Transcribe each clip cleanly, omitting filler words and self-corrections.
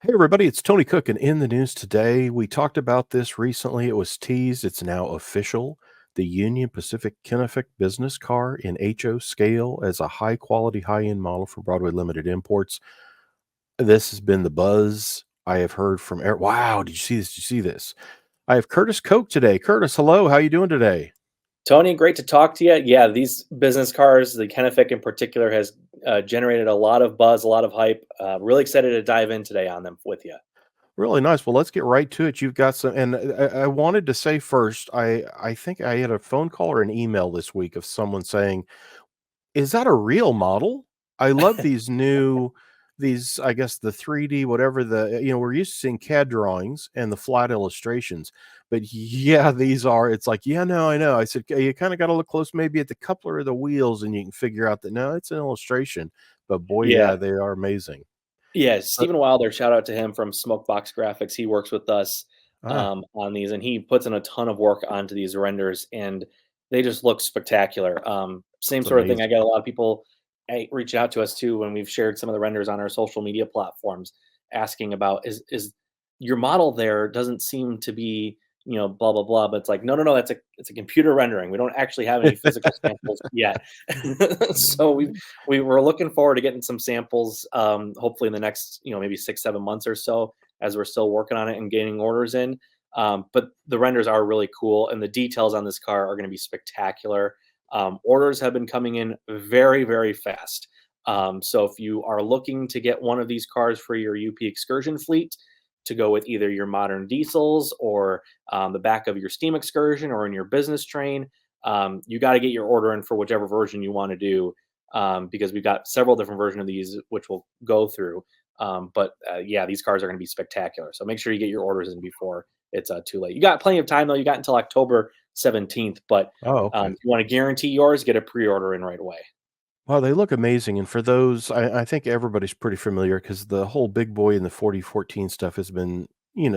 Hey everybody, it's Tony Cook, and in the news today, we talked about this recently. It was teased, it's now official. The Union Pacific Kenefick business car in HO scale as a high quality, high end model for Broadway Limited Imports. This has been the buzz I have heard from Eric. Wow, did you see this? Did you see this? I have Curtis Koch today. Curtis, hello. How you doing today? Tony, great to talk to you. Yeah, these business cars, the Kenefick in particular, has generated a lot of buzz, a lot of hype. Really excited to dive in today on them with you. Really nice. Well, let's get right to it. You've got some, and I wanted to say first, I think I had a phone call or an email this week of someone saying, "Is that a real model?" I love these, I guess, the 3D, whatever we're used to seeing CAD drawings and the flat illustrations, but yeah, these are it's like, "Yeah, no, I know." I said, You kinda gotta look close maybe at the coupler of the wheels, and you can figure out that, no, it's an illustration." But boy, Yeah, yeah, they are amazing. yeah. Uh, Stephen Wilder, shout out to him from Smokebox Graphics. He works with us ah, on these, and he puts in a ton of work onto these renders, and they just look spectacular. Same it's sort of thing. I amazing. get a lot of people reaching out to us too when we've shared some of the renders on our social media platforms, asking about is your model there doesn't seem to be blah blah blah, but it's like no, that's a computer rendering. We don't actually have any physical samples yet. So we were looking forward to getting some samples, hopefully in the next, maybe 6, 7 months or so, as we're still working on it and gaining orders in. But the renders are really cool, and the details on this car are going to be spectacular. Orders have been coming in very, very fast. So if you are looking to get one of these cars for your UP excursion fleet, to go with either your modern diesels or the back of your steam excursion or in your business train, you got to get your order in for whichever version you want to do, because we've got several different versions of these which we'll go through. But yeah, these cars are going to be spectacular. So make sure you get your orders in before it's too late. You got plenty of time though. You got until October 17th. But Oh, okay. if you want to guarantee yours, get a pre-order in right away. Well, they look amazing, and for those, I think everybody's pretty familiar because the whole big boy and the 4014 stuff has been,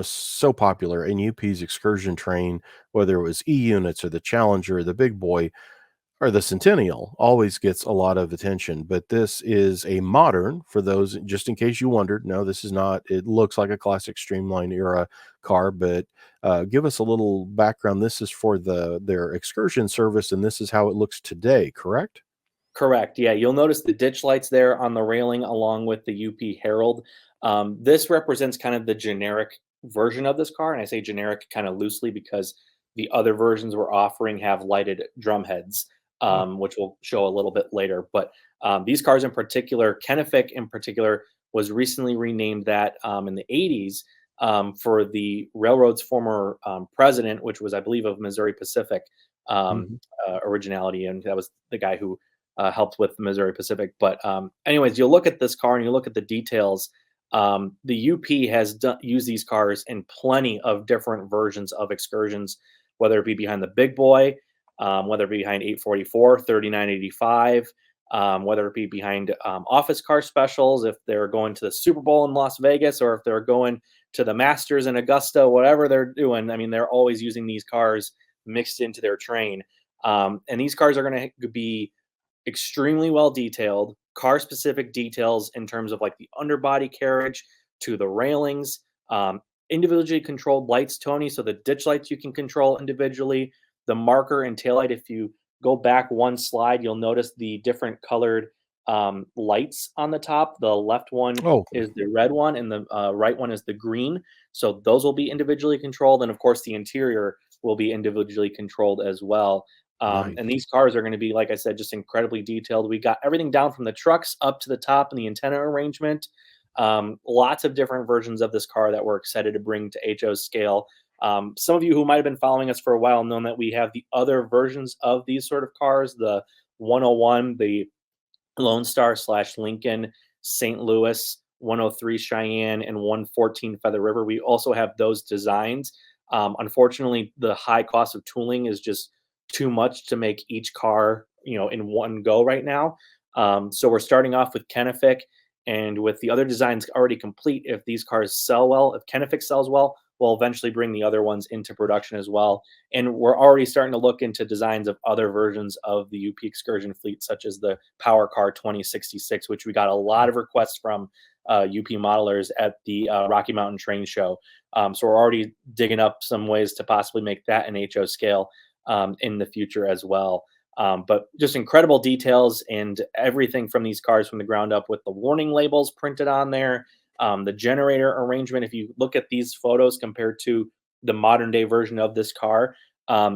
so popular. And UP's excursion train, whether it was E-units or the Challenger or the big boy or the Centennial, always gets a lot of attention. But this is a modern, for those, just in case you wondered, no, this is not, it looks like a classic streamline era car, but give us a little background. This is for their excursion service, and this is how it looks today, correct? Correct. Yeah, you'll notice the ditch lights there on the railing along with the UP Herald. This represents kind of the generic version of this car, and I say generic kind of loosely because the other versions we're offering have lighted drum heads, Ah, which we'll show a little bit later. But these cars in particular, Kenefick in particular, was recently renamed that in the 80s, for the railroad's former president, which was, I believe, of Missouri Pacific mhm. originality, and that was the guy who helped with Missouri Pacific. But anyways, you'll look at this car and you look at the details. The UP has used these cars in plenty of different versions of excursions, whether it be behind the big boy, whether it be behind 844, 3985, whether it be behind office car specials, if they're going to the Super Bowl in Las Vegas, or if they're going to the Masters in Augusta, whatever they're doing. I mean, they're always using these cars mixed into their train. And these cars are going to be extremely well detailed, car specific details in terms of like the underbody carriage to the railings, individually controlled lights, Tony. So the ditch lights you can control individually, the marker and taillight. If you go back one slide, you'll notice the different colored lights on the top. The left one Oh, is the red one, and the right one is the green. So those will be individually controlled. And of course, the interior will be individually controlled as well. And nice. these cars are going to be, like I said, just incredibly detailed. We got everything down from the trucks up to the top and the antenna arrangement. Lots of different versions of this car that we're excited to bring to HO scale. Some of you who might have been following us for a while know that we have the other versions of these sort of cars, the 101, the Lone Star slash Lincoln, St. Louis, 103 Cheyenne, and 114 Feather River. We also have those designs. Unfortunately, the high cost of tooling is just too much to make each car, in one go right now. So we're starting off with Kenefick, and with the other designs already complete, if these cars sell well, if Kenefick sells well, we'll eventually bring the other ones into production as well. And we're already starting to look into designs of other versions of the UP excursion fleet, such as the Power Car 2066, which we got a lot of requests from UP modelers at the Rocky Mountain Train Show. So we're already digging up some ways to possibly make that an HO scale in the future as well. But just incredible details and everything from these cars from the ground up with the warning labels printed on there. The generator arrangement, if you look at these photos compared to the modern day version of this car,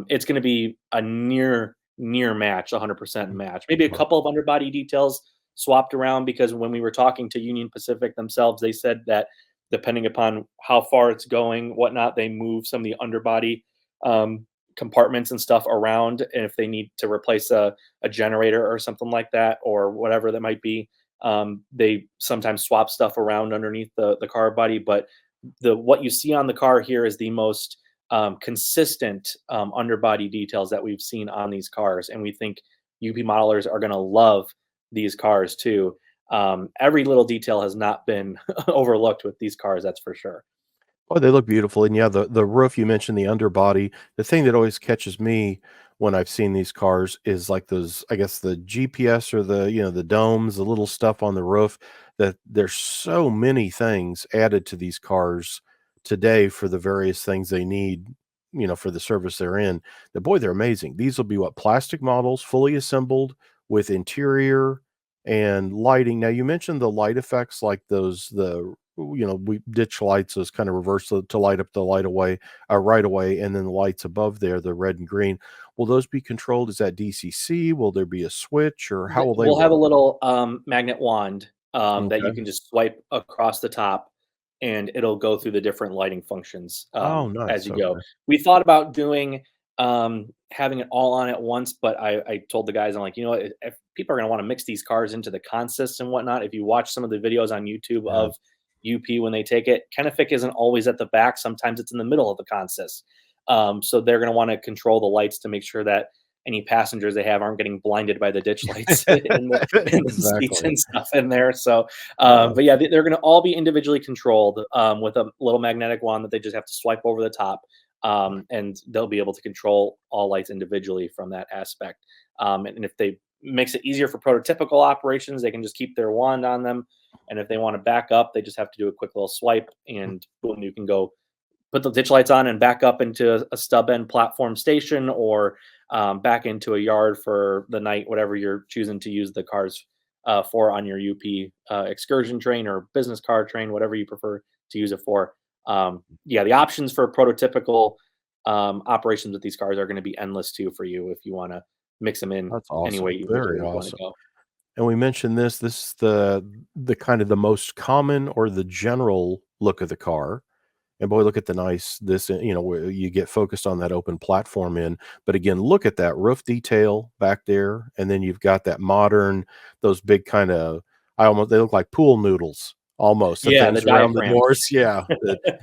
it's going to be a near match, 100% match. Maybe a couple of underbody details swapped around, because when we were talking to Union Pacific themselves, they said that depending upon how far it's going, whatnot, they move some of the underbody compartments and stuff around. And if they need to replace a generator or something like that, or whatever that might be, they sometimes swap stuff around underneath the car body. But what you see on the car here is the most consistent underbody details that we've seen on these cars, and we think UP modelers are going to love these cars too. Every little detail has not been overlooked with these cars, that's for sure. Oh, they look beautiful, and yeah, the roof, you mentioned the underbody. The thing that always catches me when I've seen these cars is like those, I guess, the GPS or the, the domes, the little stuff on the roof, that there's so many things added to these cars today for the various things they need, for the service they're in. That, boy, they're amazing. These will be what, plastic models, fully assembled with interior and lighting. Now, you mentioned the light effects, like we ditch lights, those kind of reverse to light up the light away, right away, and then the lights above there, the red and green. Will those be controlled? Is that DCC? Will there be a switch, or how will they We'll have a work? little magnet wand that you Okay. can just swipe across the top, and it'll go through the different lighting functions Oh, as nice. you go. Okay. We thought about doing having it all on at once, but I told the guys, I'm like, if people are going to want to mix these cars into the consists and whatnot, if you watch some of the videos on YouTube Yeah. of UP when they take it, Kenefick isn't always at the back. Sometimes it's in the middle of the consist. So they're going to want to control the lights to make sure that any passengers they have aren't getting blinded by the ditch lights in the seats Exactly. and stuff in there. So, Yeah, but yeah, they're going to all be individually controlled with a little magnetic wand that they just have to swipe over the top, and they'll be able to control all lights individually from that aspect. And if they makes it easier for prototypical operations, they can just keep their wand on them. And if they want to back up, they just have to do a quick little swipe, and boom, you can go put the ditch lights on and back up into a stub end platform station, or back into a yard for the night, whatever you're choosing to use the cars for on your UP excursion train or business car train, whatever you prefer to use it for. Yeah, the options for prototypical operations with these cars are going to be endless too for you if you want to mix them in that's any way awesome. which way Very you want to awesome. go. And we mentioned this is the kind of the most common or the general look of the car. And boy, look at the nice this, where you get focused on that open platform in. But again, look at that roof detail back there, and then you've got that modern, those big kind of, they look like pool noodles almost, the Yeah, the things around the diaphragms. doors. Yeah,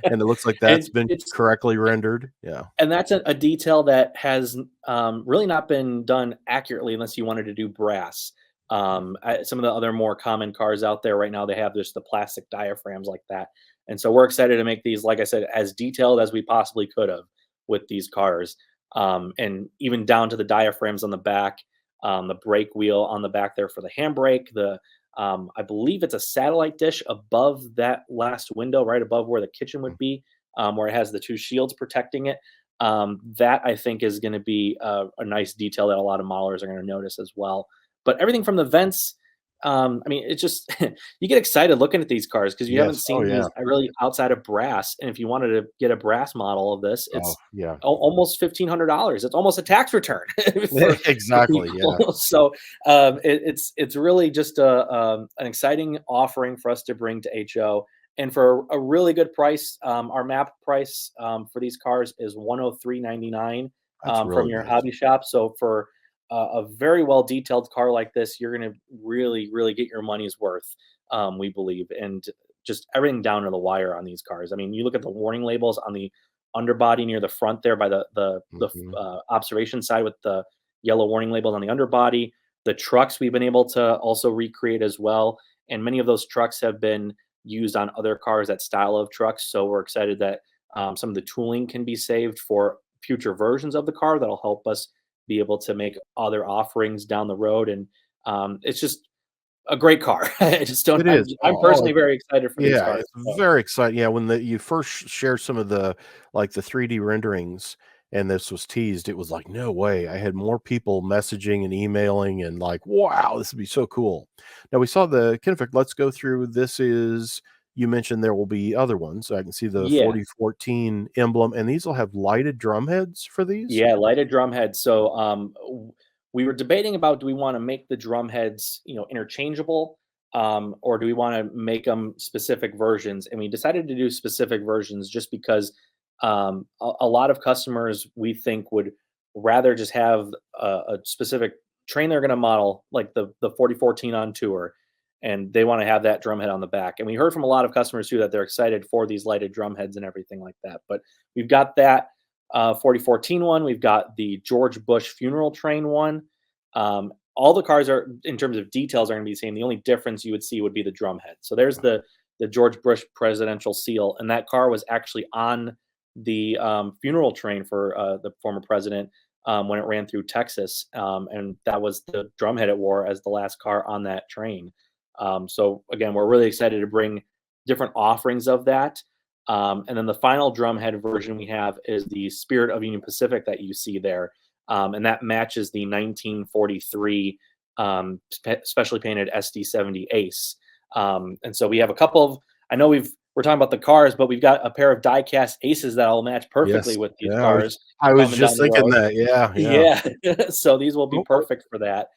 and it looks like that's been It's correctly rendered. Yeah. And that's a detail that has, really not been done accurately unless you wanted to do brass. Some of the other more common cars out there right now, they have just the plastic diaphragms like that, and so we're excited to make these, like I said, as detailed as we possibly could have with these cars, and even down to the diaphragms on the back, the brake wheel on the back there for the handbrake, I believe it's a satellite dish above that last window, right above where the kitchen would be, where it has the two shields protecting it. That I think is going to be a nice detail that a lot of modelers are going to notice as well. But everything from the vents, I mean, it's just you get excited looking at these cars because you haven't Yes. Oh, seen yeah. these really outside of brass. And if you wanted to get a brass model of this, Oh, it's yeah. almost $1,500. It's almost a tax return for Exactly, yeah. people. So it's really just an exciting offering for us to bring to HO. And for a really good price, our map price for these cars is 103.99 That's from really your nice. hobby shop. So for a very well detailed car like this, you're going to really get your money's worth, we believe, and just everything down to the wire on these cars. I mean, you look at the warning labels on the underbody near the front there by Mhm. observation side with the yellow warning labels on the underbody. The trucks we've been able to also recreate as well, and many of those trucks have been used on other cars, that style of trucks. So we're excited that some of the tooling can be saved for future versions of the car that'll help us be able to make other offerings down the road. And it's just a great car. I just don't. It is. I'm Oh, personally very excited for these yeah, cars. it's So, very exciting. Yeah, when you first shared some of the, like, the 3D renderings and this was teased, it was like, "No way." I had more people messaging and emailing and like, "Wow, this would be so cool." Now we saw the Kenefick. Let's go through this is you mentioned there will be other ones. I can see the yeah, 4014 emblem, and these will have lighted drum heads for these? yeah, lighted drum heads. So, we were debating about, do we want to make the drum heads, interchangeable, or do we want to make them specific versions? And we decided to do specific versions just because a lot of customers, we think, would rather just have a specific train they're going to model, like the 4014 on tour, and they want to have that drum head on the back. And we heard from a lot of customers too that they're excited for these lighted drum heads and everything like that. But we've got that 4014 one. We've got the George Bush funeral train one. All the cars are, in terms of details, are going to be the same. The only difference you would see would be the drum head. So there's the George Bush presidential seal, and that car was actually on the funeral train for the former president when it ran through Texas, and that was the drum head it wore as the last car on that train. So again, we're really excited to bring different offerings of that. And then the final drumhead version we have is the Spirit of Union Pacific that you see there, and that matches the 1943 specially painted SD70 Ace. And so we have a couple of. I know we're talking about the cars, but we've got a pair of die-cast Aces that'll match perfectly Yes. with these Yeah, cars I was coming down just the thinking road. that. Yeah, yeah. Yeah, so these will be Oh, oh, perfect for that.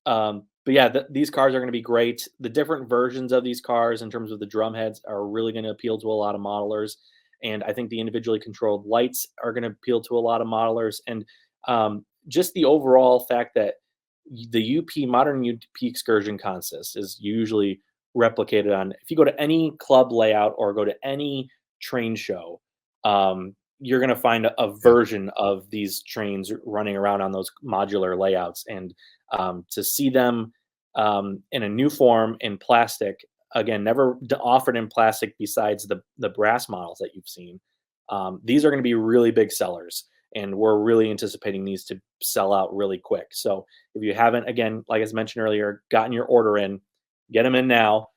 But yeah, these cars are going to be great. The different versions of these cars, in terms of the drum heads, are really going to appeal to a lot of modelers, and I think the individually controlled lights are going to appeal to a lot of modelers, and just the overall fact that the UP modern UP excursion consist is usually replicated on. If you go to any club layout or go to any train show, you're going to find a yeah. version of these trains running around on those modular layouts, and to see them in a new form in plastic, again, never offered in plastic besides the brass models that you've seen. These are going to be really big sellers, and we're really anticipating these to sell out really quick. So if you haven't, again, like I mentioned earlier, gotten your order in, get them in now,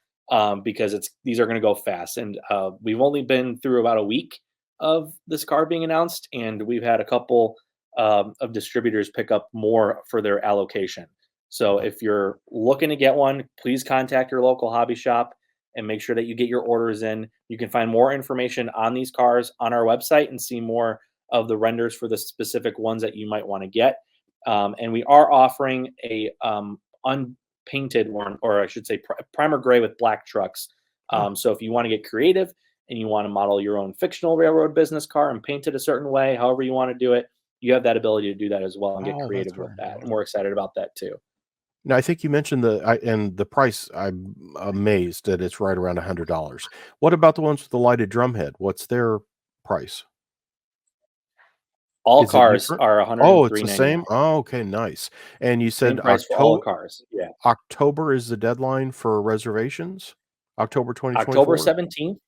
because these are going to go fast. And we've only been through about a week of this car being announced, and we've had a couple of distributors pick up more for their allocation. So Wow. if you're looking to get one, please contact your local hobby shop and make sure that you get your orders in. You can find more information on these cars on our website and see more of the renders for the specific ones that you might want to get. And we are offering a unpainted one, or I should say primer gray with black trucks. Oh, So if you want to get creative and you want to model your own fictional railroad business car and paint it a certain way, however you want to do it, you have that ability to do that as well and get oh, that's creative with very that. And nice. we're excited about that too. Now, I think you mentioned and the price, I'm amazed that it's right around $100. What about the ones with the lighted drum head? What's their price? All Is it cars different? are Oh, it's the 103.99. same? Oh, okay, nice. And you Same said price for all the cars. Yeah. October is the deadline for reservations? October October 2024? 17th.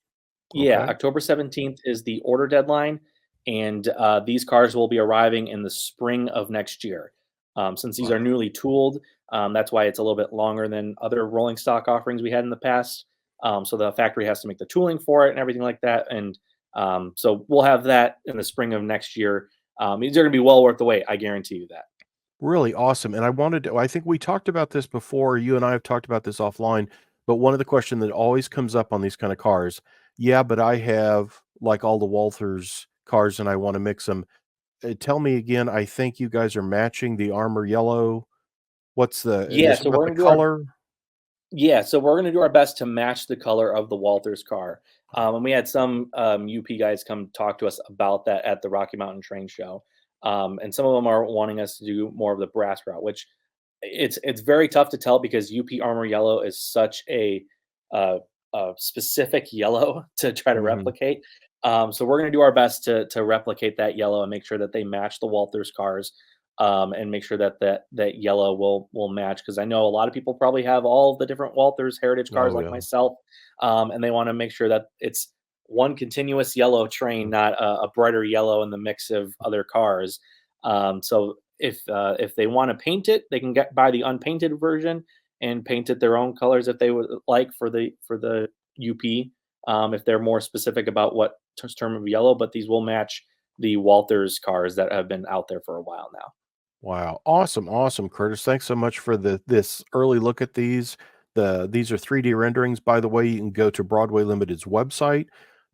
Yeah, Okay. October 17th is the order deadline, and these cars will be arriving in the spring of next year. Since these are Wow. newly tooled, that's why it's a little bit longer than other rolling stock offerings we had in the past. So the factory has to make the tooling for it and everything like that, and so we'll have that in the spring of next year. These are going to be well worth the wait. I guarantee you that. Really awesome, and I think we talked about this before, you and I have talked about this offline, but one of the question that always comes up on these kind of cars, "Yeah, but I have, like, all the Walthers cars and I wanna mix them." Tell me again, I think you guys are matching the armor yellow. What's the Yeah, is so what we're the going to do our color? Yeah, so we're gonna do our best to match the color of the Walters car. And we had some UP guys come talk to us about that at the Rocky Mountain Train Show. And some of them are wanting us to do more of the brass route, which it's very tough to tell because UP Armor Yellow is such uh, a specific yellow to try to Mhm. replicate. So we're going to do our best to replicate that yellow and make sure that they match the Walters cars, and make sure that that yellow will match, because I know a lot of people probably have all of the different Walters heritage cars Oh, like yeah. myself, and they want to make sure that it's one continuous yellow train, Mm. not a brighter yellow in the mix of other cars. So if they want to paint it, they can buy the unpainted version, and paint it their own colors if they would like for the UP. If they're more specific about what term of yellow, but these will match the Walters cars that have been out there for a while now. Wow. Awesome, awesome, Curtis. Thanks so much for this early look at these. These are 3D renderings, by the way. You can go to Broadway Limited's website,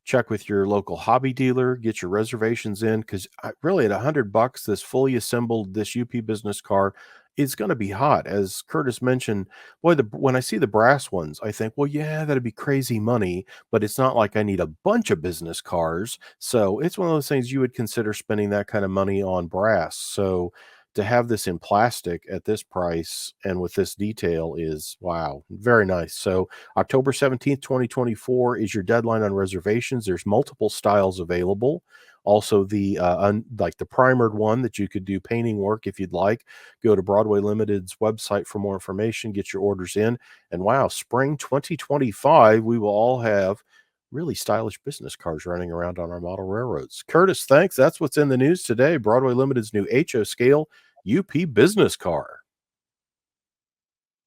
check with your local hobby dealer, get your reservations in, because really at $100, this fully assembled, this UP business car is going to be hot. As Curtis mentioned, boy, when I see the brass ones, I think, well, yeah, that'd be crazy money, but it's not like I need a bunch of business cars. So it's one of those things you would consider spending that kind of money on brass. So to have this in plastic at this price and with this detail is wow, very nice. So October 17th, 2024 is your deadline on reservations. There's multiple styles available. Also, like the primered one that you could do painting work if you'd like. Go to Broadway Limited's website for more information, get your orders in. And wow, spring 2025, we will all have really stylish business cars running around on our model railroads. Curtis, thanks. That's what's in the news today. Broadway Limited's new HO scale UP business car.